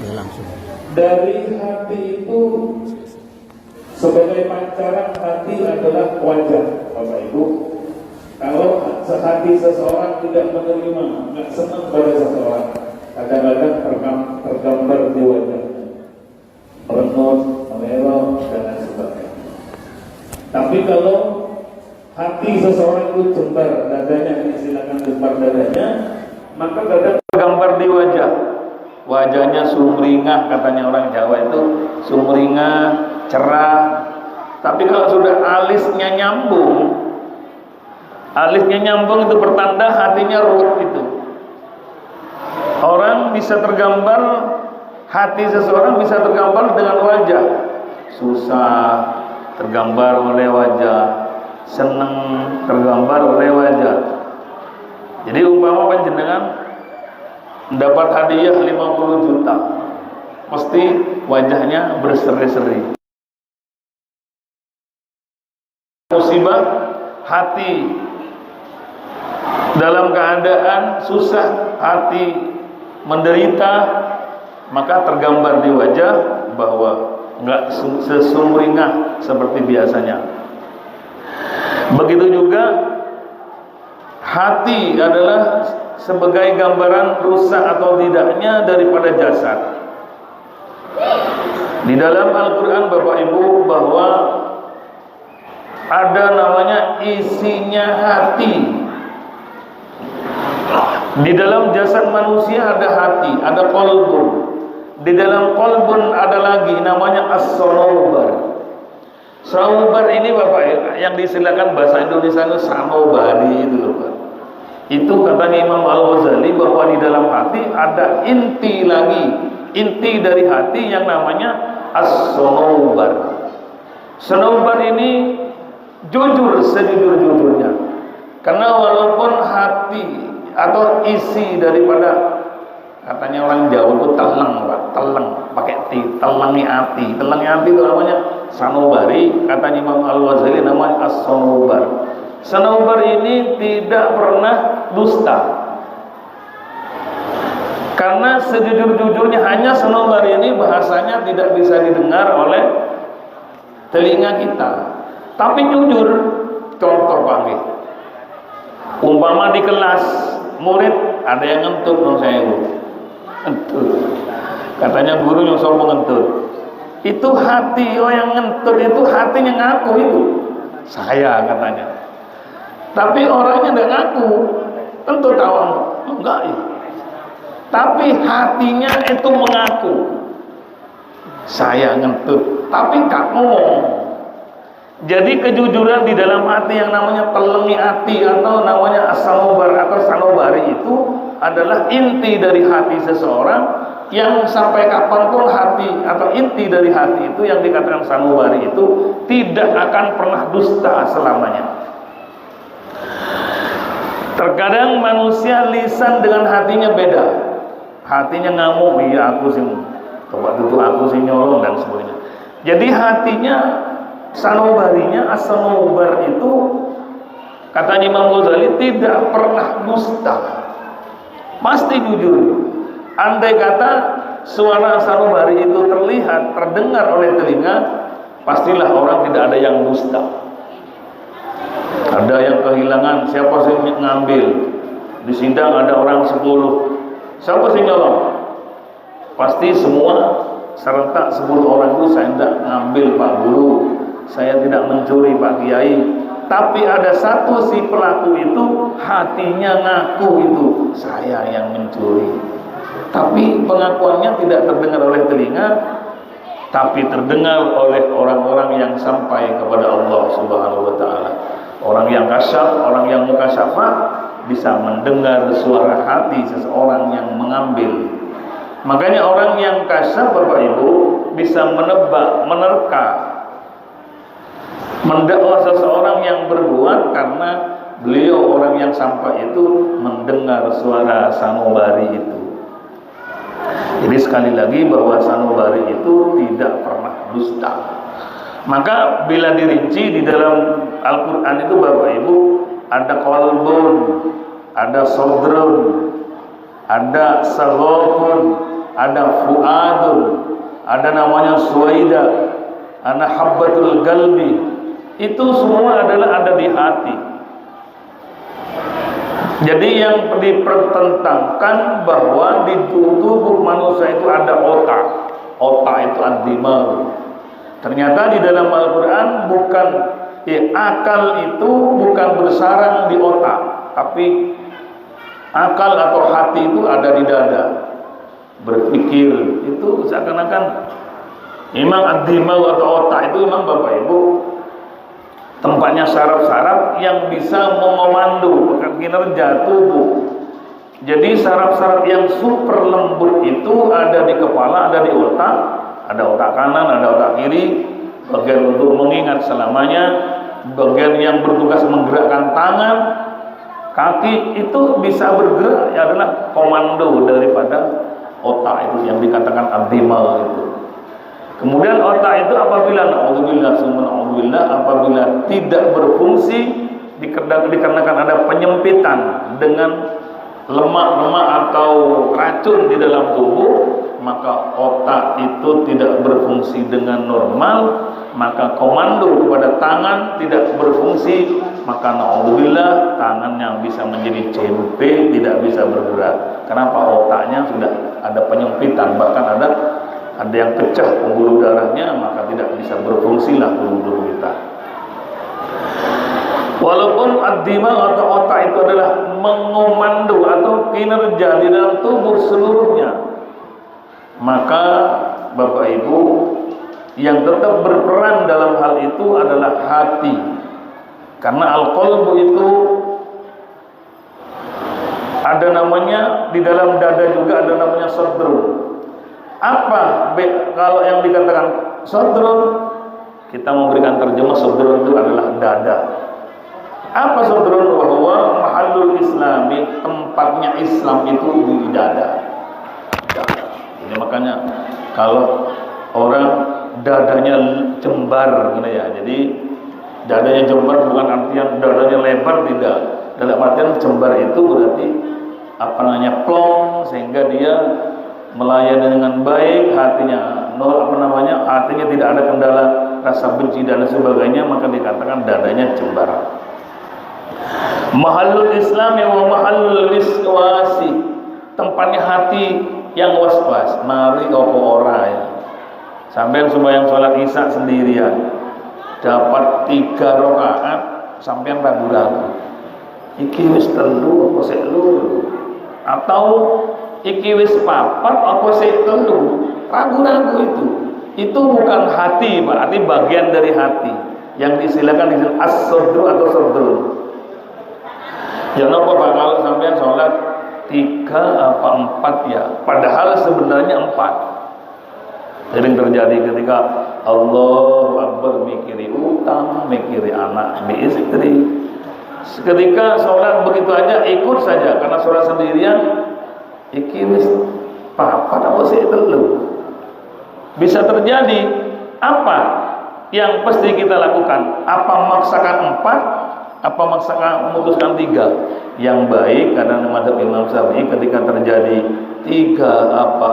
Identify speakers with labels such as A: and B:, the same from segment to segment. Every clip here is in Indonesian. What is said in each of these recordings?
A: Ya langsung.
B: Dari hati itu sebagai pancaran hati adalah wajah, Bapak Ibu. Kalau sehati seseorang tidak menerima, nggak senang pada seseorang, kadang-kadang tergambar di wajah, merengut, meleleh, dan lain sebagainya. Tapi kalau hati seseorang itu jembar dadanya, silakan jembar dadanya, maka kadang tergambar di wajah. Wajahnya sumringah, katanya orang Jawa itu sumringah, cerah. Tapi kalau sudah alisnya nyambung itu pertanda hatinya ruwet itu. Orang bisa tergambar, hati seseorang bisa tergambar dengan wajah. Susah tergambar oleh wajah, seneng tergambar oleh wajah. Jadi umpama panjenengan dapat hadiah 50 juta, pasti wajahnya berseri-seri. Musibah, hati dalam keadaan susah, hati menderita, maka tergambar di wajah bahwa enggak sesumringah seperti biasanya. Begitu juga hati adalah sebagai gambaran rusak atau tidaknya daripada jasad. Di dalam Al-Quran Bapak Ibu bahwa ada namanya isinya hati. Di dalam jasad manusia ada hati, ada qalbun. Di dalam qalbun ada lagi namanya as-sanaubar. Sanaubar ini Bapak yang disilakan bahasa Indonesia itu sanubari itu loh Pak. Itu katanya Imam Al-Ghazali bahwa di dalam hati ada inti lagi, inti dari hati yang namanya as-sanaubar. Sanaubar ini jujur sejujur-jujurnya, karena walaupun hati atau isi daripada, katanya orang Jawa itu teleng Pak, teleng pakai ti, telengi hati itu namanya sanubari. Katanya Imam Al-Ghazali namanya as-sanaubar. Sanaubar ini tidak pernah dusta, karena sejujur-jujurnya hanya sanaubar ini bahasanya tidak bisa didengar oleh telinga kita, tapi jujur. Contoh Pak, umpama di kelas murid ada yang ngentut dong, saya ngentut, katanya guru yang sombong ngentut. Itu hati, oh yang ngentut itu hatinya ngaku itu saya, katanya. Tapi orangnya tidak ngaku, tentu tahu enggak ya. Tapi hatinya itu mengaku saya ngentut, tapi enggak ngomong. Jadi kejujuran di dalam hati yang namanya telengi hati atau namanya as-sanaubar atau sanubari itu adalah inti dari hati seseorang, yang sampai kapanpun hati atau inti dari hati itu yang dikatakan sanubari itu tidak akan pernah dusta selamanya. Terkadang manusia lisan dengan hatinya beda. Hatinya ngamuk, iya aku sih coba tutup, aku sih nyolong dan sebagainya. Jadi hatinya sanubarinya as-sanaubar itu katanya Imam Ghazali tidak pernah dusta, pasti jujur. Andai kata suara sanubari itu terlihat, terdengar oleh telinga, pastilah orang tidak ada yang dusta. Ada yang kehilangan, siapa sih ngambil? Di sidang ada orang 10, siapa sih nyolong? Pasti semua serentak 10 orang itu, saya tidak ngambil Pak Guru, saya tidak mencuri Pak Kiai. Tapi ada satu si pelaku itu hatinya ngaku itu saya yang mencuri. Tapi pengakuannya tidak terdengar oleh telinga, tapi terdengar oleh orang-orang yang sampai kepada Allah Subhanahu wa Ta'ala. Orang yang kasyaf, orang yang mukasyafah bisa mendengar suara hati seseorang yang mengambil. Makanya orang yang kasyaf Bapak Ibu bisa menebak, menerka, mendakwa seseorang yang berbuat karena beliau orang yang sampai itu mendengar suara sanubari itu. Jadi sekali lagi bahwa sanubari itu tidak pernah dusta. Maka bila dirinci di dalam Al-Quran itu Bapak Ibu ada qalbun, ada sodrun, ada saghafun, ada ada fuadun, ada namanya suwaida, ada habbatul galbi. Itu semua adalah ada di hati. Jadi yang dipertentangkan bahwa di tubuh manusia itu ada otak. Otak itu ad-dimag. Ternyata di dalam Al-Quran bukan akal itu bukan bersarang di otak, tapi akal atau hati itu ada di dada. Berpikir itu seakan-akan memang ad-dimag atau otak itu memang Bapak Ibu tempatnya saraf-saraf yang bisa memandu kinerja tubuh. Jadi saraf-saraf yang super lembut itu ada di kepala, ada di otak, ada otak kanan, ada otak kiri, bagian untuk mengingat selamanya, bagian yang bertugas menggerakkan tangan, kaki itu bisa bergerak, ya adalah komando daripada otak itu yang dikatakan ad-dimag itu. Kemudian otak itu apabila apabila tidak berfungsi dikarenakan ada penyempitan dengan lemak-lemak atau racun di dalam tubuh, maka otak itu tidak berfungsi dengan normal, maka komando kepada tangan tidak berfungsi, maka naudzubillah tangan yang bisa menjadi CMP tidak bisa bergerak. Kenapa? Otaknya sudah ada penyempitan, bahkan ada yang pecah pembuluh darahnya, maka tidak bisa berfungsilah tubuh kita. Walaupun ad-dimag atau otak itu adalah mengomando atau kinerja di dalam tubuh seluruhnya, maka Bapak Ibu yang tetap berperan dalam hal itu adalah hati. Karena al-qalbu itu ada namanya di dalam dada juga ada namanya sadrun. Apa kalau yang dikatakan sadrun? Kita memberikan terjemah sadrun itu adalah dada. Apa sadrun? Bahwa mahallul islami, tempatnya Islam itu di dada. Jadi makanya kalau orang dadanya jembar gitu ya. Jadi dadanya jembar bukan artinya dadanya lebar, tidak. Dalam artian jembar itu berarti plong, sehingga dia melayani dengan baik, hatinya hatinya tidak ada kendala rasa benci dan sebagainya, maka dikatakan dadanya jembar. Mahallul islami wa mahallul wiswasi, tempatnya hati yang was-was. Mari opo ora ya. Sampai sembahyang sholat isya sendirian dapat 3 rakaat sampai ragu-ragu. Iki wis telu apa sik loro? Atau iki wis papat apa sik telu? Ragu-ragu itu. Itu bukan hati, berarti bagian dari hati yang disilakan disebut as-sadru atau sadrun. Ya napa Pak kalau sampean sholat 3 apa 4 ya? Padahal sebenarnya 4. Sering terjadi ketika Allahu Akbar mikiri utang, mikiri anak, istri. Ketika sholat begitu aja ikut saja karena sholat sendirian. Iki wis papat apa sih telu? Bisa terjadi. Apa yang pasti kita lakukan? Apa memaksakan 4? Apa memaksakan memutuskan 3? Yang baik karena mazhab Imam Syafi'i ketika terjadi 3 apa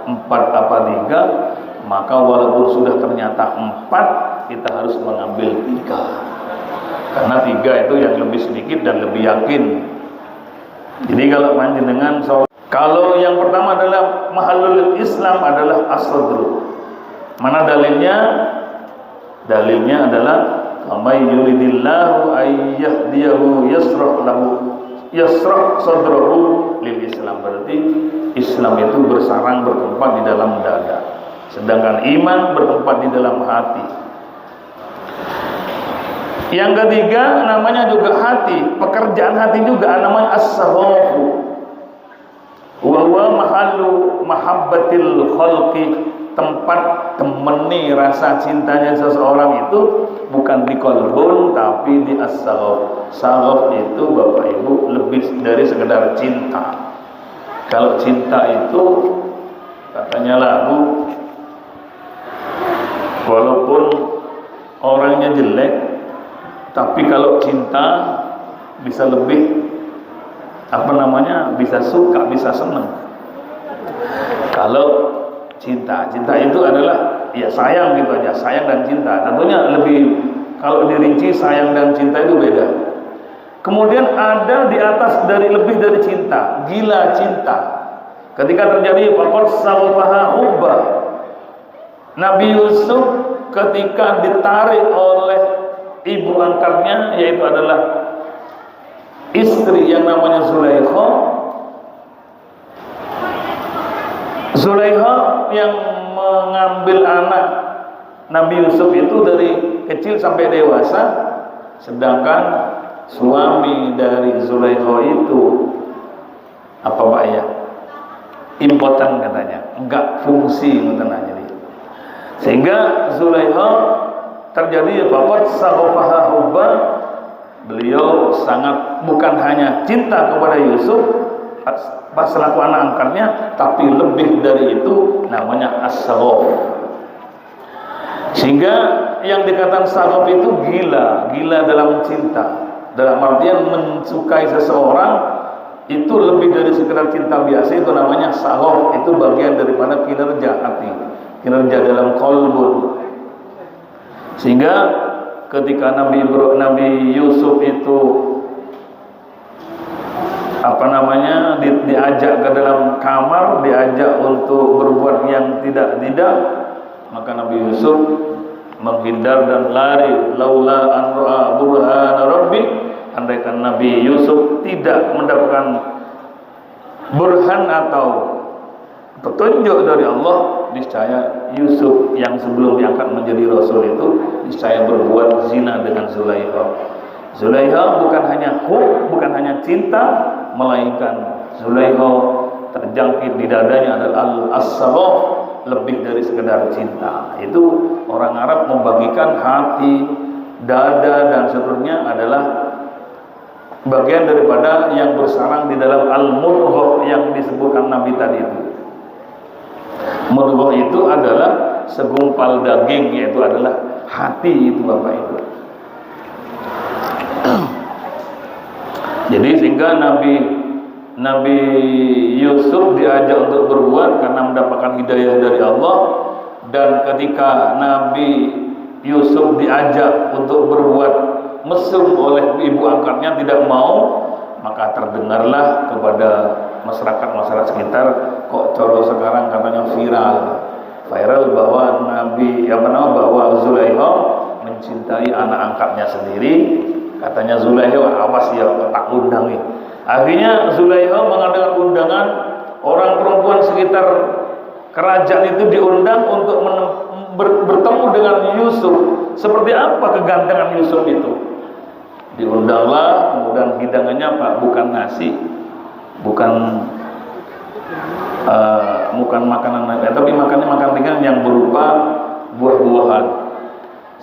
B: 4 apa 3, maka walaupun sudah ternyata 4, kita harus mengambil 3. Karena 3 itu yang lebih sedikit dan lebih yakin. Jadi kalau yang pertama adalah mahallul Islam adalah as-sadru. Mana dalilnya? Dalilnya adalah may yuridillahu ay yahdiyahu yasrah sadrahu lil Islam. Berarti Islam itu bersarang bertempat di dalam dada, sedangkan iman bertempat di dalam hati. Yang ketiga namanya juga hati, pekerjaan hati juga namanya as-sahafu. Wa huwa mahallu mahabbatil khalqi, tempat temeni rasa cintanya seseorang itu bukan di qalbun tapi di as-saghaf. Saghaf itu Bapak Ibu lebih dari sekedar cinta. Kalau cinta itu katanya lagu, walaupun orangnya jelek, tapi kalau cinta bisa lebih bisa suka, bisa senang. Kalau cinta itu adalah ya sayang gitu aja, sayang dan cinta. Tentunya lebih, kalau dirinci sayang dan cinta itu beda. Kemudian ada di atas dari, lebih dari cinta, gila cinta. Ketika terjadi faqad sawaha hubba, Nabi Yusuf ketika ditarik oleh ibu angkatnya, yaitu adalah istri yang namanya Zulaikha. Zulaikha yang mengambil anak Nabi Yusuf itu dari kecil sampai dewasa, sedangkan suami dari Zulaikha itu apa Pak ya? Impoten katanya, enggak fungsi katanya dia. Sehingga Zulaikha terjadi faqad sawaha hubba, beliau sangat bukan hanya cinta kepada Yusuf pas selaku anak angkatnya, tapi lebih dari itu namanya as-saghaf. Sehingga yang dikatakan saghaf itu gila dalam cinta, dalam artian mensukai seseorang itu lebih dari sekedar cinta biasa, itu namanya saghaf. Itu bagian daripada kinerja hati, kinerja dalam qalbun. Sehingga ketika Nabi Yusuf itu diajak ke dalam kamar, diajak untuk berbuat yang tidak, maka Nabi Yusuf menghindar dan lari. Laula an ra'a burhana rabbi, andaikan Nabi Yusuf tidak mendapatkan burhan atau petunjuk dari Allah, niscaya Yusuf yang sebelum diangkat menjadi rasul itu niscaya berbuat zina dengan Zulaikha. Zulaikha bukan hanya cinta, melainkan Zulaikha terjangkit di dadanya adalah as-saghaf, lebih dari sekedar cinta. Itu orang Arab membagikan hati, dada dan seterusnya adalah bagian daripada yang bersarang di dalam al-mudghah yang disebutkan Nabi tadi itu. Mudghah itu adalah segumpal daging, yaitu adalah hati itu Bapak Ibu. Jadi sehingga Nabi Yusuf diajak untuk berbuat karena mendapatkan hidayah dari Allah, dan ketika Nabi Yusuf diajak untuk berbuat mesum oleh ibu angkatnya tidak mau, maka terdengarlah kepada masyarakat sekitar, kok coro sekarang katanya viral bahwa bahwa Zulaikha mencintai anak angkatnya sendiri. Katanya Zulaikha, awas ya tak undangi. Akhirnya Zulaikha mengadakan undangan, orang perempuan sekitar kerajaan itu diundang untuk bertemu dengan Yusuf. Seperti apa kegantengan Yusuf itu? Diundanglah, kemudian hidangannya apa? Bukan nasi, bukan makanan, tapi makan ringan yang berupa buah-buahan.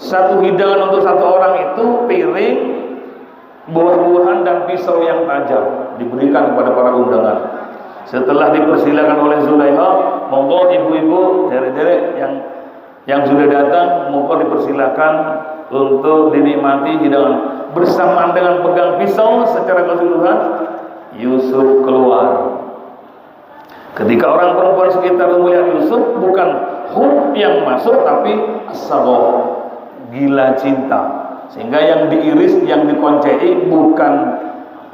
B: Satu hidangan untuk satu orang itu piring, buah-buahan dan pisau yang tajam diberikan kepada para undangan. Setelah dipersilakan oleh Zulaikha, monggo ibu-ibu, derek-derek yang sudah datang, monggo dipersilakan untuk dinikmati hidangan. Bersamaan dengan pegang pisau secara keseluruhan, Yusuf keluar. Ketika orang perempuan sekitar melihat Yusuf, bukan hub yang masuk, tapi as-saghaf, gila cinta. Sehingga yang diiris, yang dikoncei bukan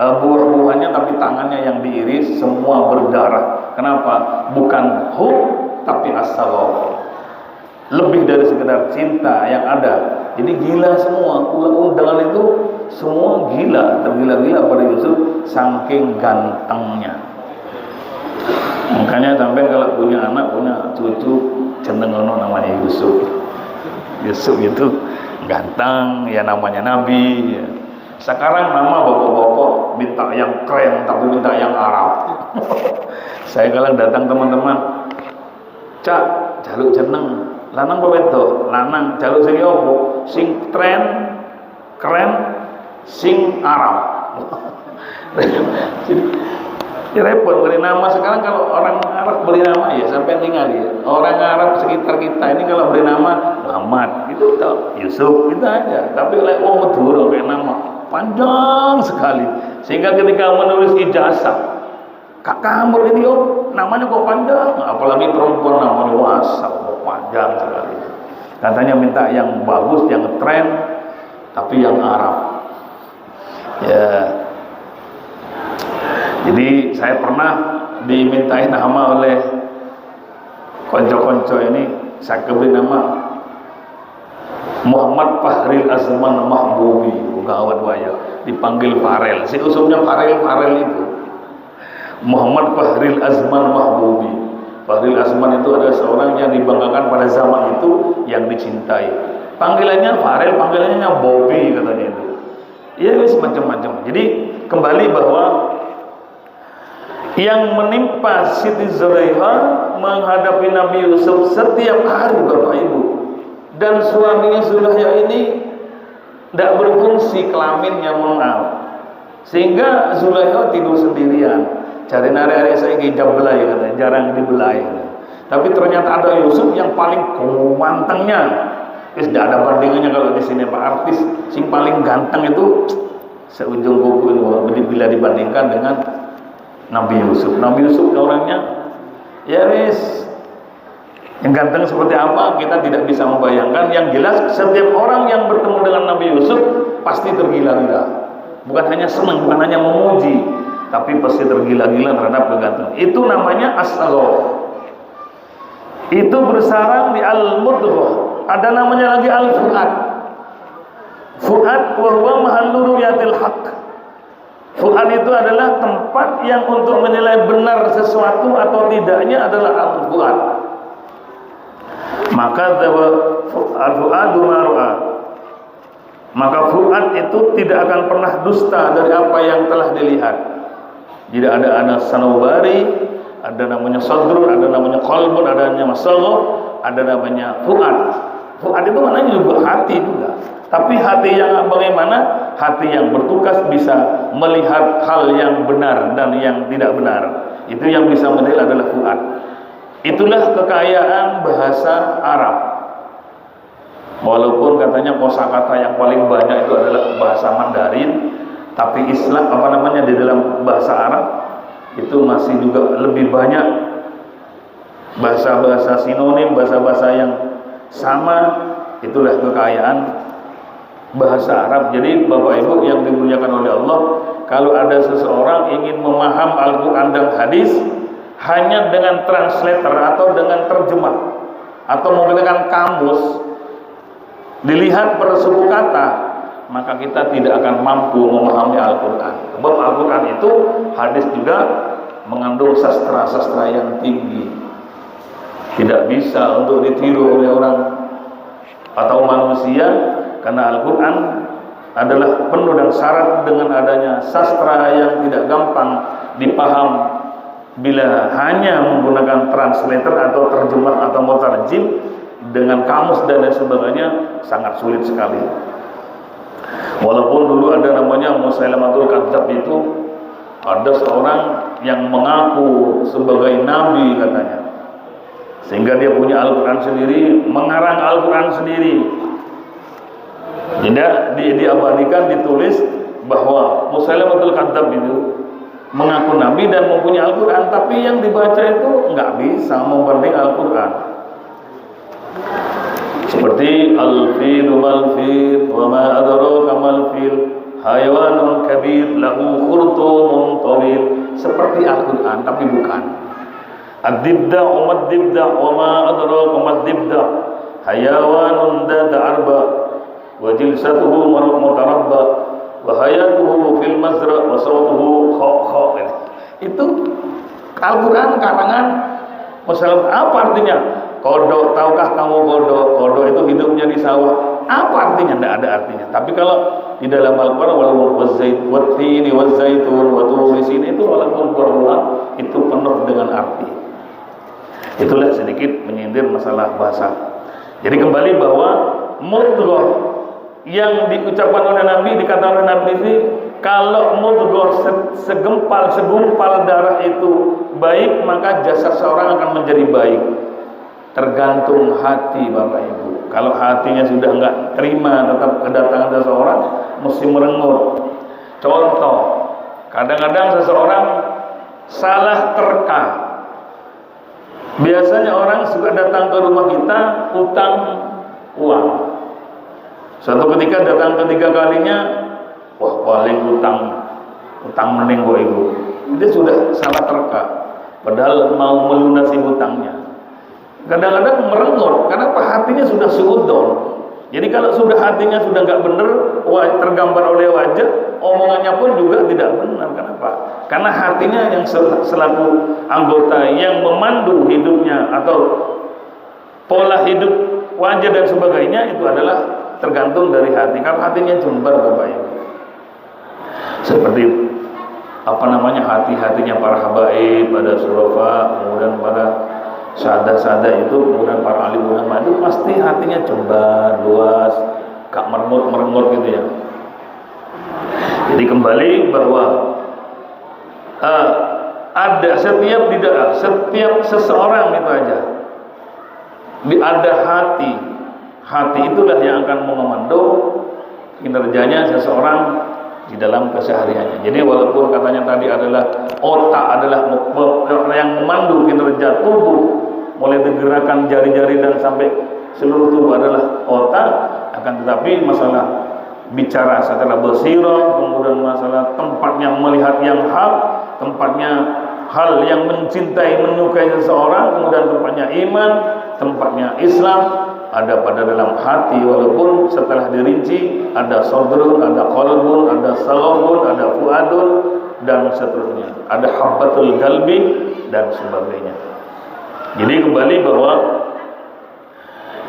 B: buah-buahannya, tapi tangannya yang diiris, semua berdarah. Kenapa? Bukan hub, tapi as-saghaf, lebih dari sekedar cinta yang ada. Jadi gila semua, undangan itu semua gila, tergila-gila pada Yusuf saking gantengnya. Makanya sampai kalau punya anak, punya cucu, cendengono namanya Yusuf. Yusuf itu ganteng, ya namanya Nabi. Sekarang nama bapak-bapak minta yang keren, tapi minta yang Arab. Saya kalau datang teman-teman, cak jaluk jeneng, lanang apa wedok? Lanang, jaluk sing opo? Sing keren, sing Arab. Jadi repot beri nama. Sekarang kalau orang Arab beri nama ya sampai tinggal ya. Orang Arab sekitar kita ini kalau beri nama Muhammad, itu tak Yusuf, itu aja. Tapi oleh orang Madura kayak nama panjang sekali. Sehingga ketika menulis ijazah Kak Kamul ini namanya kok panjang, apalagi perempuan namanya wasa kok panjang sekali. Katanya minta yang bagus, yang tren, tapi yang Arab. Ya. Jadi saya pernah dimintain nama oleh konco-konco ini, saya beri nama Muhammad Fahril Azman Mahbubi, gawat waya, dipanggil Farel. Si usumnya Farel itu. Muhammad Fahril Azman Mahbubi. Fahril Azman itu adalah seorang yang dibanggakan pada zaman itu, yang dicintai. Panggilannya Farel, panggilannya Bobby katanya itu. Ya wis macam-macam. Jadi kembali bahwa yang menimpa Siti Zulaikha menghadapi Nabi Yusuf setiap hari, Bapak Ibu, dan suaminya Zulaikha ini tidak berfungsi kelaminnya, maaf, sehingga Zulaikha tidur sendirian. Cari nari-nari saya hijab belai katanya, jarang dibelai. Tapi ternyata ada Yusuf yang paling gantengnya. Tidak ada bandingannya kalau di sini Pak, artis sing paling ganteng itu seujung kuku ini bila dibandingkan dengan Nabi Yusuf. Nabi Yusuf orangnya ya wis, yang ganteng seperti apa kita tidak bisa membayangkan. Yang jelas setiap orang yang bertemu dengan Nabi Yusuf pasti tergila-gila. Bukan hanya senang, bukan hanya memuji, tapi pasti tergila-gila terhadap kegantengan. Itu namanya as-saghaf. Itu bersarang di al-mudghah. Ada namanya lagi al-fuad. Fuad wa huwa mahallu ru'yatil haqq. Fuad itu adalah tempat yang untuk menilai benar sesuatu atau tidaknya adalah al-fuad. Maka al-fuadu mar'a. Maka fuad itu tidak akan pernah dusta dari apa yang telah dilihat. Jadi ada sanubari, ada namanya sadrun, ada namanya qalbun, ada namanya masaghaf, ada namanya fuad. Fuad itu maknanya juga hati juga. Tapi hati yang bagaimana? Hati yang bertugas bisa melihat hal yang benar dan yang tidak benar. Itu yang bisa menilai adalah fuad. Itulah kekayaan bahasa Arab. Walaupun katanya kosakata yang paling banyak itu adalah bahasa Mandarin, tapi Islam di dalam bahasa Arab itu masih juga lebih banyak bahasa-bahasa sinonim, bahasa-bahasa yang sama. Itulah kekayaan bahasa Arab. Jadi Bapak Ibu yang dimuliakan oleh Allah, kalau ada seseorang ingin memaham Al-Quran dan hadis hanya dengan translator atau dengan terjemah atau menggunakan kamus, dilihat per suku kata, maka kita tidak akan mampu memahami Al-Quran. Sebab Al-Quran itu hadis juga mengandung sastra-sastra yang tinggi, tidak bisa untuk ditiru oleh orang atau manusia, karena Al-Quran adalah penuh dan syarat dengan adanya sastra yang tidak gampang dipaham bila hanya menggunakan translator atau terjemah atau mutarjim. Dengan kamus dan lain sebagainya sangat sulit sekali. Walaupun dulu ada namanya Musailamatul Kadzdzab, itu ada seorang yang mengaku sebagai nabi katanya, sehingga dia punya Al-Quran sendiri, mengarang Al-Quran sendiri. Jadi diabadikan, ditulis bahwa Musailamatul Kadzdzab itu mengaku nabi dan mempunyai Al-Quran, tapi yang dibaca itu nggak bisa membanding Al-Quran. Seperti al-fil wal-fil wa ma adraka mal-fil hayawanun kabir lahu khurtumun tawil. Seperti Al-Quran tapi bukan. Ad-dibda umad-dibda wa ma adraka mad-dibda hayawanun data arba wa jilsatuhu mutarabba wa hayatuhu fil mazra wa sawtuhu kha. Itu Al-Quran karangan Musailamatul. Apa artinya? Kodok, tahukah kamu kodok? Kodok itu hidupnya di sawah. Apa artinya? Tidak ada artinya. Tapi kalau di dalam Al-Quran, walaupun wattini wazzaitun wa turi sin, itu walaupun Quran itu penuh dengan arti. Itulah sedikit menyindir masalah bahasa. Jadi kembali bahwa mudghah yang diucapkan oleh Nabi, dikatakan oleh Nabi ini, kalau mudghah segumpal darah itu baik, maka jasad seorang akan menjadi baik. Tergantung hati Bapak Ibu. Kalau hatinya sudah enggak terima tetap kedatangan seseorang, mesti merengut. Contoh, kadang-kadang seseorang salah terka. Biasanya orang suka datang ke rumah kita utang uang. Suatu ketika datang ketiga kalinya, wah paling utang mending kok ibu. Itu sudah salah terka. Padahal mau melunasi hutangnya. Kadang-kadang merenggut, karena hatinya sudah suudon. Jadi kalau sudah hatinya sudah nggak benar, tergambar oleh wajah, omongannya pun juga tidak benar. Kenapa? Karena hatinya yang selaku anggota yang memandu hidupnya atau pola hidup, wajah dan sebagainya itu adalah tergantung dari hati. Kalau hatinya jembar, Bapak Ibu, seperti hati-hatinya para habaib, pada surafa, kemudian para sada itu, kemudian para alim ulama itu pasti hatinya jembar, luas, gak merengut gitu ya. Jadi kembali bahwa ada setiap seseorang itu aja ada hati itulah yang akan mengomando kinerjanya seseorang di dalam kesehariannya. Jadi walaupun katanya tadi adalah otak adalah yang memandu kinerja tubuh, mulai digerakkan jari-jari dan sampai seluruh tubuh adalah otak, akan tetapi masalah bicara secara basirah, kemudian masalah tempatnya melihat yang hak, tempatnya hal yang mencintai, menyukai seseorang, kemudian tempatnya iman, tempatnya Islam, ada pada dalam hati. Walaupun setelah dirinci ada sadrun, ada qalbun, ada salafun, ada fuadun dan seterusnya, ada habbatul qalbi dan sebagainya. Jadi kembali bahwa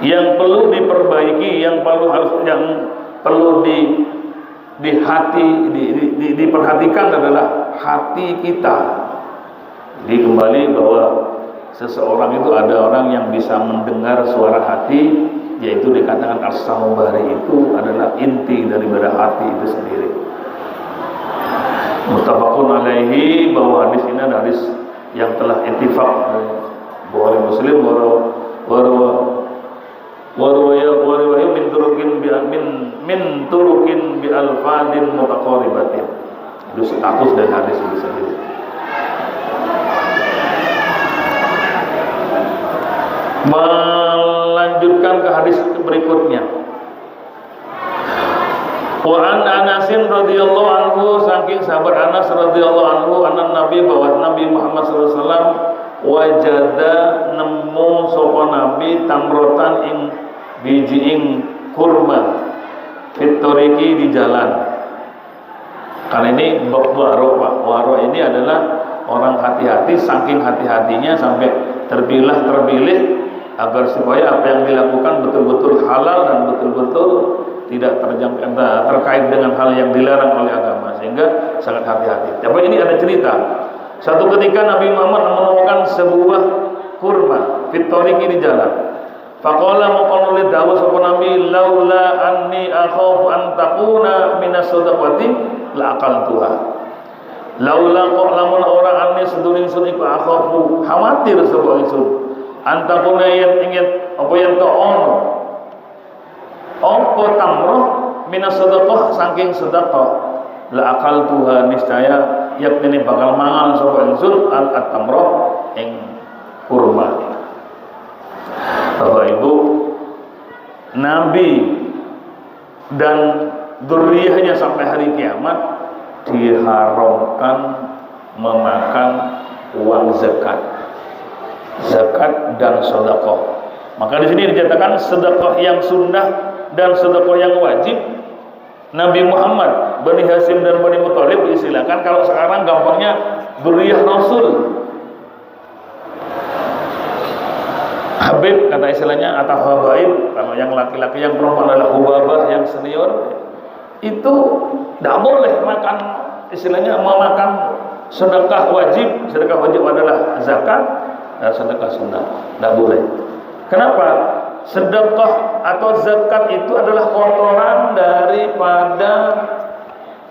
B: yang perlu diperbaiki, yang perlu diperhatikan adalah hati kita. Jadi kembali bahwa seseorang itu ada orang yang bisa mendengar suara hati, yaitu dikatakan as-samubari, itu adalah inti daripada hati itu sendiri. Muttafaqun alaihi, bahwa hadis ini adalah hadis yang telah ittifaq Bukhari Muslim, warwaya min turukin bi alfadin mutaqaribatin. Itu status dari hadis itu sendiri. Melanjutkan ke hadis berikutnya. Wa an Anasin radhiyallahu anhu, saking sahabat Anas radhiyallahu anhu, anan Nabi, bahwa Nabi Muhammad sallallahu alaihi wasallam wajada nemu sapa Nabi tamrotan ing biji ing kurma fitoriki di jalan. Karena ini waro, Pak. Waro ini adalah orang hati-hati, saking hati-hatinya sampai terpilih agar supaya apa yang dilakukan betul-betul halal dan betul-betul tidak terkait dengan hal yang dilarang oleh agama, sehingga sangat hati-hati. Tapi ini ada cerita. Satu ketika Nabi Muhammad menemukan sebuah kurma fitoriki di jalan. Faqala muqallid dawu sapa Nabi, laula anni akhafu an takuna minas sadaqati la aqaltuha. Laula kok lamun ora anni seduring sun iku akhafu, khawatir sapa ingsun, antakuna yen ingin apa yen to ono apa tamroh minas sadaqah saking sedekah, la aqaltuha niscaya yakni bakal mangan sapa ingsun at-tamroh ing kurma. Bapak Ibu, Nabi dan dzurriyyahnya sampai hari kiamat diharamkan memakan uang zakat dan sedekah. Maka di sini dinyatakan sedekah yang sunnah dan sedekah yang wajib. Nabi Muhammad, Bani Hasyim dan Bani Muthalib diistilahkan, kalau sekarang gampangnya dzurriyyah Rasul. Habib kata istilahnya, atau habaib, kalau yang laki-laki, yang perempuan adalah hubabah yang senior. Itu tidak boleh makan, istilahnya memakan sedekah wajib. Sedekah wajib adalah zakat dan sedekah sunnah, tidak boleh. Kenapa? Sedekah atau zakat itu adalah kotoran daripada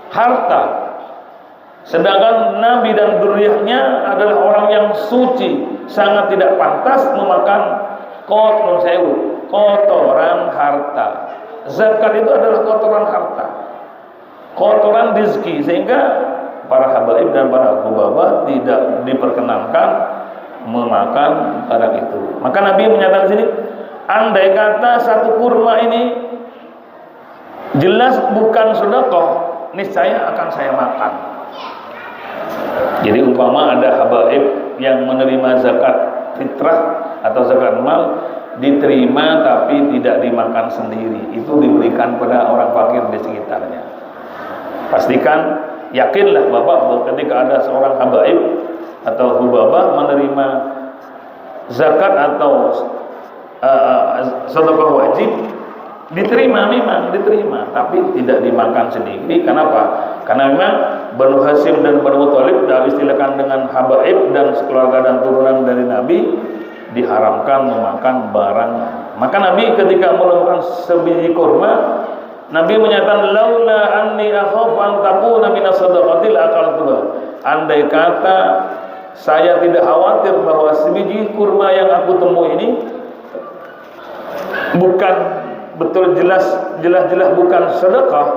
B: harta, sedangkan Nabi dan dzurriyyahnya adalah orang yang suci, sangat tidak pantas memakan kotoran harta. Zakat itu adalah kotoran harta, kotoran rezeki, sehingga para habaib dan para hubaba tidak diperkenankan memakan barang itu. Maka Nabi menyatakan di sini, andai kata satu kurma ini jelas bukan sedekah, niscaya akan saya makan. Jadi umpama ada habaib yang menerima zakat fitrah atau zakat mal, diterima tapi tidak dimakan sendiri, itu diberikan pada orang fakir di sekitarnya. Pastikan, yakinlah Bapak bahwa ketika ada seorang habaib atau hubabah menerima zakat atau sedekah wajib, diterima, memang diterima, tapi tidak dimakan sendiri. Kenapa? Karena memang Banu Hasyim dan Banu Thalib diistilahkan dengan habaib dan sekeluarga dan turunan dari Nabi, diharamkan memakan barang. Maka Nabi ketika menemukan sebiji kurma, Nabi menyatakan, laula anni akhafu an takuna minas sadaqatil akaltuha. Andai kata saya tidak khawatir bahwa sebiji kurma yang aku temui ini bukan betul jelas bukan sedekah,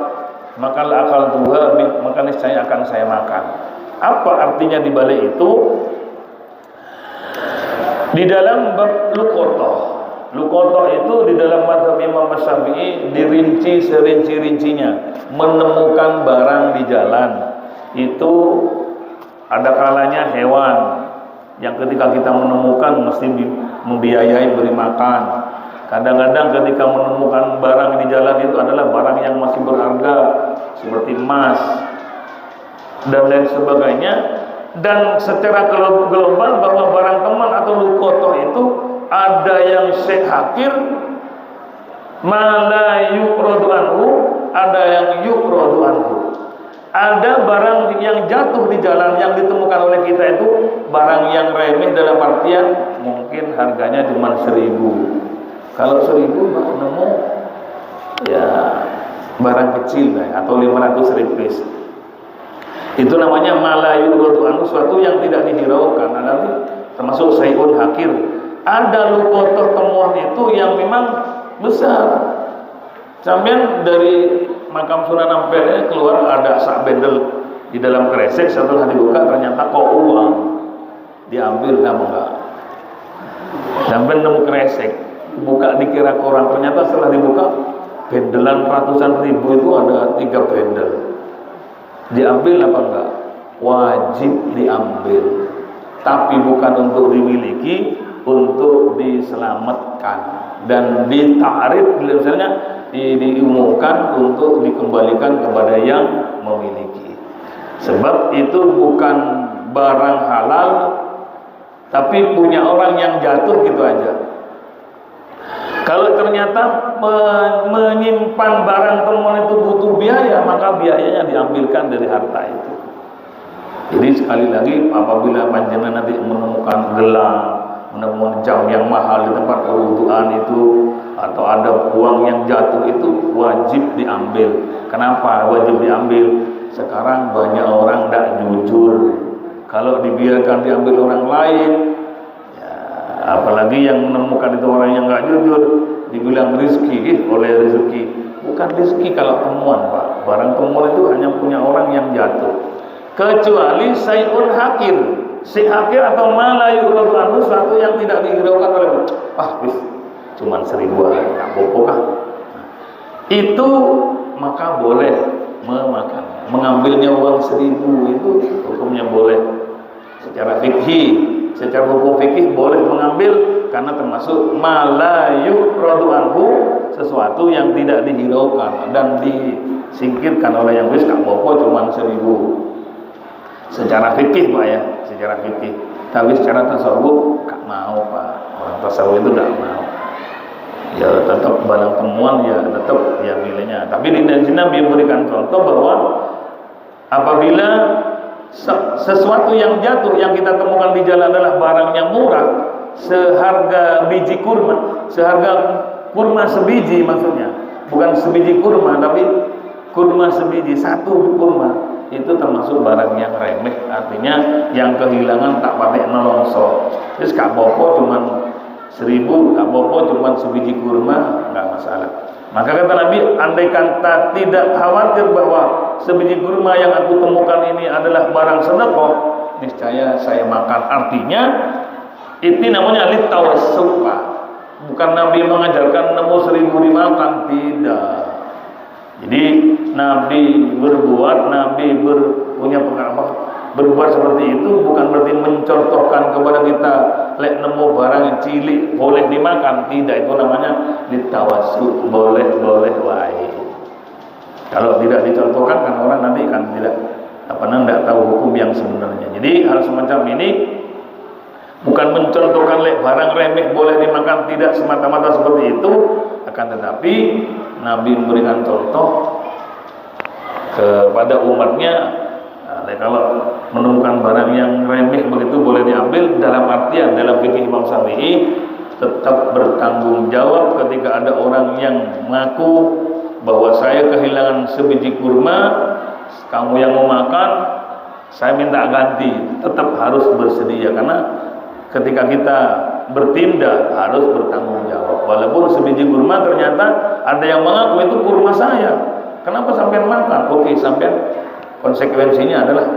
B: maka akal tuha, maka niscaya akan saya makan. Apa artinya di balik itu? Di dalam bab luqotoh itu di dalam mazhab Imam Syafi'i dirinci serinci-rincinya. Menemukan barang di jalan itu ada kalanya hewan yang ketika kita menemukan mesti membiayai beri makan. Kadang-kadang ketika menemukan barang di jalan itu adalah barang yang masih berharga seperti emas dan lain sebagainya. Dan secara global bahwa barang teman atau luqotoh itu ada yang syekh hakir, mala yuqradu anhu, ada yang yuqradu anhu. Ada barang yang jatuh di jalan yang ditemukan oleh kita itu barang yang remeh dalam artian mungkin harganya cuma 1.000. Kalau 1.000 nemu ya barang kecil atau 500 rupiah. Itu namanya malayu rotuan, suatu yang tidak dihiraukan. Nanti termasuk sayun hakir. Ada luqotoh temuan itu yang memang besar. Sampai dari makam Sunan Ampel keluar ada sak bendel di dalam kresek, setelah dibuka ternyata kok uang diambil, enggak. Sampai nemu kresek, buka dikira koran, ternyata setelah dibuka bendelan ratusan ribu itu ada 3 bendel. Diambil apa enggak? Wajib diambil, tapi bukan untuk dimiliki, untuk diselamatkan dan ditakrif, misalnya diumumkan untuk dikembalikan kepada yang memiliki. Sebab itu bukan barang halal, tapi punya orang yang jatuh gitu aja. Kalau ternyata menyimpan barang temuan itu butuh biaya, maka biayanya diambilkan dari harta itu. Jadi sekali lagi, apabila panjenengan nanti menemukan gelang, menemukan jam yang mahal di tempat perwuduan itu, atau ada uang yang jatuh, itu wajib diambil. Kenapa wajib diambil? Sekarang banyak orang tidak jujur. Kalau dibiarkan diambil orang lain, apalagi yang menemukan itu orang yang nggak jujur, dibilang rezeki, oleh rezeki. Bukan rezeki kalau temuan, Pak. Barang temuan itu hanya punya orang yang jatuh. Kecuali sayun hakir, si hakir atau malayu rotuan, sesuatu yang tidak dihiraukan oleh bis cuman 1.000 aja, kah? Itu maka boleh memakan. Mengambilnya uang 1.000 itu hukumnya boleh. Secara fikih, secara hukum fikih boleh mengambil karena termasuk malayu rotuanhu, sesuatu yang tidak dihiraukan dan disingkirkan oleh yang wis kapopo cuma 1.000. Secara fikih Pak ya, secara fikih. Tapi secara tasawuf gak mau Pak. Orang tasawuf itu gak mau. Ya tetap barang temuan ya tetap ya miliknya. Tapi di sini Nabi memberikan contoh bahwa apabila sesuatu yang jatuh yang kita temukan di jalan adalah barang yang murah, seharga biji kurma, seharga kurma sebiji maksudnya, bukan sebiji kurma tapi kurma sebiji, satu kurma, itu termasuk barang yang remeh, artinya yang kehilangan tak pakai nolongso. Terus kak bopo cuman 1.000, kak bopo cuman sebiji kurma, nggak masalah. Maka kata Nabi, andai kata tidak khawatir bahwa sebiji kurma yang aku temukan ini adalah barang sedekah, niscaya saya makan. Artinya ini namanya litawassul, Pak. Bukan Nabi mengajarkan nemu 1000 dimakan, tidak. Jadi Nabi berbuat, Nabi punya pengalaman berbuat seperti itu bukan berarti mencontohkan kepada kita lek nemu barang yang cilik boleh dimakan, tidak. Itu namanya ditawassul, boleh wae. Kalau tidak dicontohkan kan orang nanti kan tidak tahu hukum yang sebenarnya. Jadi hal semacam ini bukan mencontohkan lek barang remeh boleh dimakan, tidak semata-mata seperti itu, akan tetapi Nabi memberikan contoh kepada umatnya. Kalau menemukan barang yang remeh begitu boleh diambil, dalam artian dalam fikih Imam Syafi'i tetap bertanggung jawab ketika ada orang yang mengaku bahwa saya kehilangan sebiji kurma, kamu yang mau makan, saya minta ganti. Tetap harus bersedia, karena ketika kita bertindak harus bertanggung jawab. Walaupun sebiji kurma ternyata ada yang mengaku itu kurma saya, kenapa sampean makan? Oke, sampean konsekuensinya adalah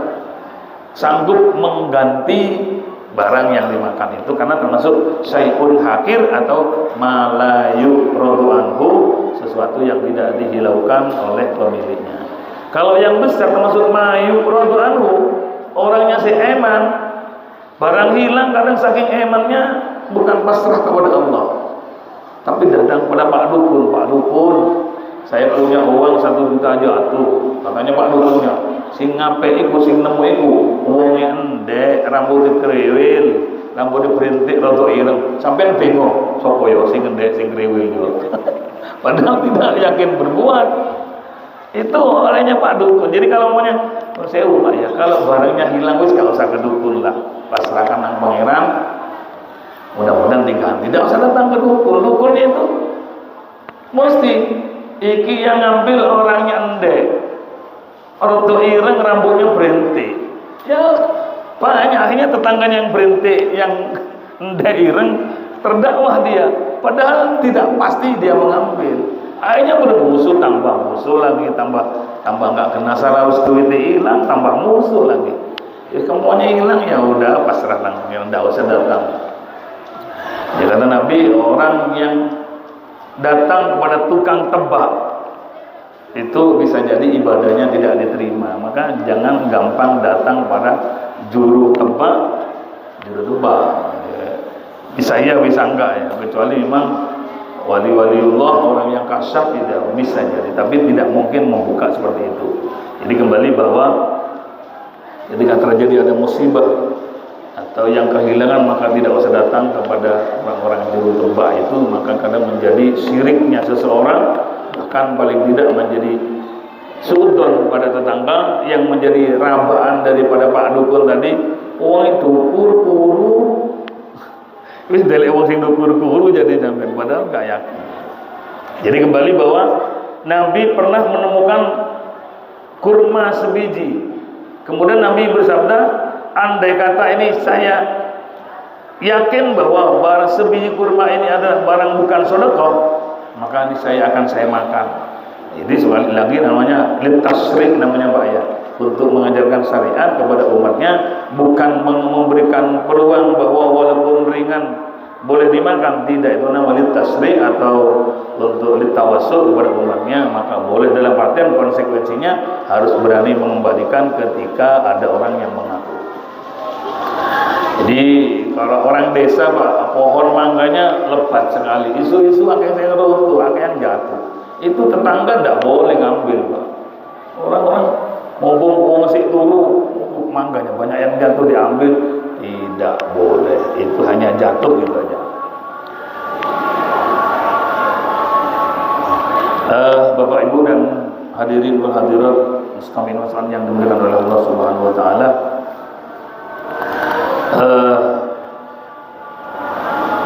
B: sanggup mengganti barang yang dimakan itu, karena termasuk syai'un hakir atau malayu rodu anhu, sesuatu yang tidak dihilaukan oleh pemiliknya. Kalau yang besar termasuk malayu rodu anhu, orangnya si eman, barang hilang kadang saking emannya bukan pasrah kepada Allah, tapi datang pada Pak Dukun, saya punya uang 1 juta jatuh, katanya Pak Dukunnya, sing ngape iku, sing nemu iku, uangnya endek, rambut kriwil, rambut berintik, rada ireng, sampai bingung, sapa yo sing endek, sing kriwil yo. Padahal tidak yakin berbuat. Itu orangnya Pak Dukun. Jadi kalau maunya, sewu Pak ya, kalau barangnya hilang wis gak usah ke dukun lah, pasrahkan nang pangeran, mudah-mudahan diganti. Tidak usah datang ke dukun. Dukun itu mesti iki yang ngambil orangnya endek, rada ireng, rambutnya berintik. Ya banyak, akhirnya tetangganya yang berintik, yang endek ireng terdakwah dia, padahal tidak pasti dia mengambil. Akhirnya bermusuh, tambah musuh lagi, tambah nggak kena harus duitnya hilang, tambah musuh lagi. Ya semuanya hilang, ya udah pasrah langsung, ya nggak usah datang. Ya kata Nabi, orang yang datang kepada tukang tebak itu bisa jadi ibadahnya tidak diterima. Maka jangan gampang datang pada juru tebak. Ya. Bisa iya, bisa enggak ya, kecuali memang wali-waliullah, orang yang kasyaf, tidak bisa jadi, tapi tidak mungkin membuka seperti itu. Jadi kembali bahwa ketika terjadi ada musibah atau yang kehilangan, maka tidak usah datang kepada orang-orang juru tebak itu, maka kadang menjadi syiriknya seseorang, bahkan paling tidak menjadi suudon pada tetangga, yang menjadi rabaan daripada Pak Dukun tadi. Oh itu kuru wis delek wong sing dukur-kuru jadi sampean, padahal gak yakin. Jadi kembali bahwa Nabi pernah menemukan kurma sebiji. Kemudian Nabi bersabda, andai kata ini saya yakin bahwa barang sebiji kurma ini adalah barang bukan sedekah, maka ini saya makan. Jadi sekali lagi namanya litasrik, namanya Pak ya, untuk mengajarkan syariat kepada umatnya, bukan memberikan peluang bahwa walaupun ringan boleh dimakan, tidak. Itu namanya litasrik atau untuk litawassul kepada umatnya, maka boleh, dalam artian konsekuensinya harus berani mengembalikan ketika ada orang yang mengaku. Jadi kalau orang desa Pak, pohon mangganya lebat sekali, isu-isu akhirnya runtuh, akhirnya jatuh, itu tetangga tidak boleh ngambil Pak. Orang-orang ngomong sih turu mangganya banyak yang jatuh diambil, tidak boleh. Itu hanya jatuh gitu aja. Bapak Ibu dan hadirin wal hadirat mustami'in yang dimuliakan oleh Allah Subhanahu wa taala,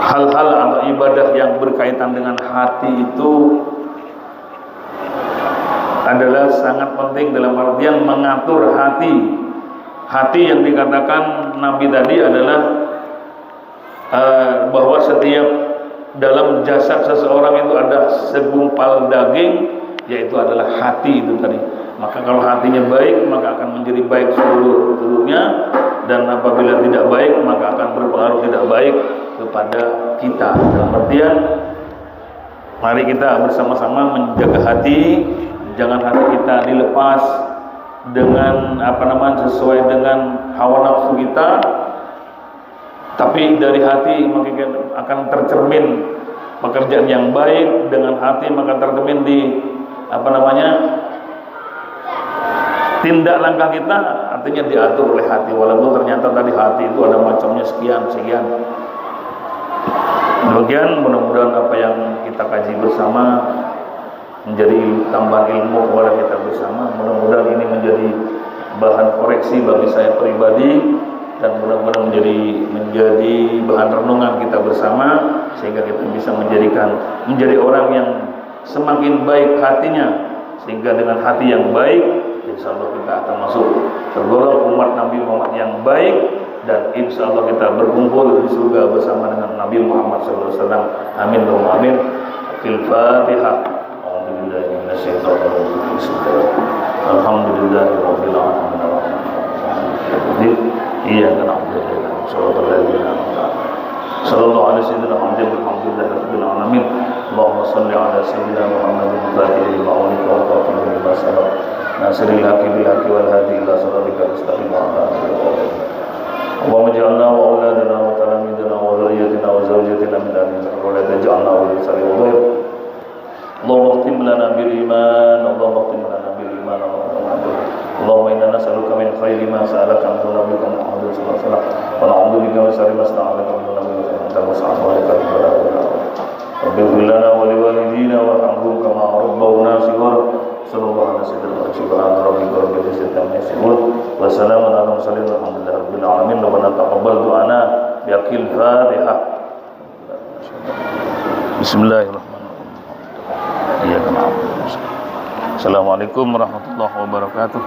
B: hal-hal atau ibadah yang berkaitan dengan hati itu adalah sangat penting, dalam artian mengatur hati. Hati yang dikatakan Nabi tadi adalah bahwa setiap dalam jasad seseorang itu ada segumpal daging, yaitu adalah hati itu tadi. Maka kalau hatinya baik, maka akan menjadi baik seluruh tubuhnya, dan apabila tidak baik, maka akan berpengaruh tidak baik kepada kita. Dalam artian, mari kita bersama-sama menjaga hati, jangan hati kita dilepas dengan sesuai dengan hawa nafsu kita, tapi dari hati maka akan tercermin pekerjaan yang baik. Dengan hati maka tercermin di tindak langkah kita, artinya diatur oleh hati, walaupun ternyata tadi hati itu ada macamnya sekian. Demikian, mudah-mudahan apa yang kita kaji bersama menjadi tambahan ilmu kepada kita bersama. Mudah-mudahan ini menjadi bahan koreksi bagi saya pribadi, dan mudah-mudahan menjadi bahan renungan kita bersama, sehingga kita bisa menjadi orang yang semakin baik hatinya, sehingga dengan hati yang baik insya Allah kita akan masuk tergolong umat Nabi Muhammad yang baik, dan insya Allah kita berkumpul di surga bersama dengan Nabi Muhammad SAW. Amin Allahumma amin. Al-Fatihah. Alhamdulillahirabbil alamin. Iyyaka na'budu wa iyyaka nasta'in. Sallallahu alaihi wasallam. Alhamdulillahirabbil alamin. Allahumma shalli ala sayyidina Muhammadin al-fatihil lima ughliqa wal khatimi lima sabaq. Nasiril haqqi bil haqqi wal hadi ila siratikal mustaqim wa ala alihi wa sahbihi. Allahumma ij'alna wa auladana wa talamidana wa dhurriyyatina wa zawjatina min ahli wa la taj'alna wa salihun. Allahumma khtim lana bil iman, Allahumma khtim lana bil iman. Allahumma inna nas'aluka min khairi ma sa'alaka minhu nabiyyuka Muhammad sallallahu alaihi wasallam, wa na'udzu bika min syarri ma sta'alaka minhu nabiyyuka Muhammad. Rabbighfir lana wa liwalidina warhamhum kama rabbawna shighara. Sallallahu alaihi wasallam. Subhana rabbika rabbil izzati amma yasifun wa salamun alal mursalin walhamdulillahi rabbil alamin. Rabbana taqabbal du'ana bi haqqil Fatihah. Bismillahirrahmanirrahim. Assalamualaikum warahmatullahi wabarakatuh.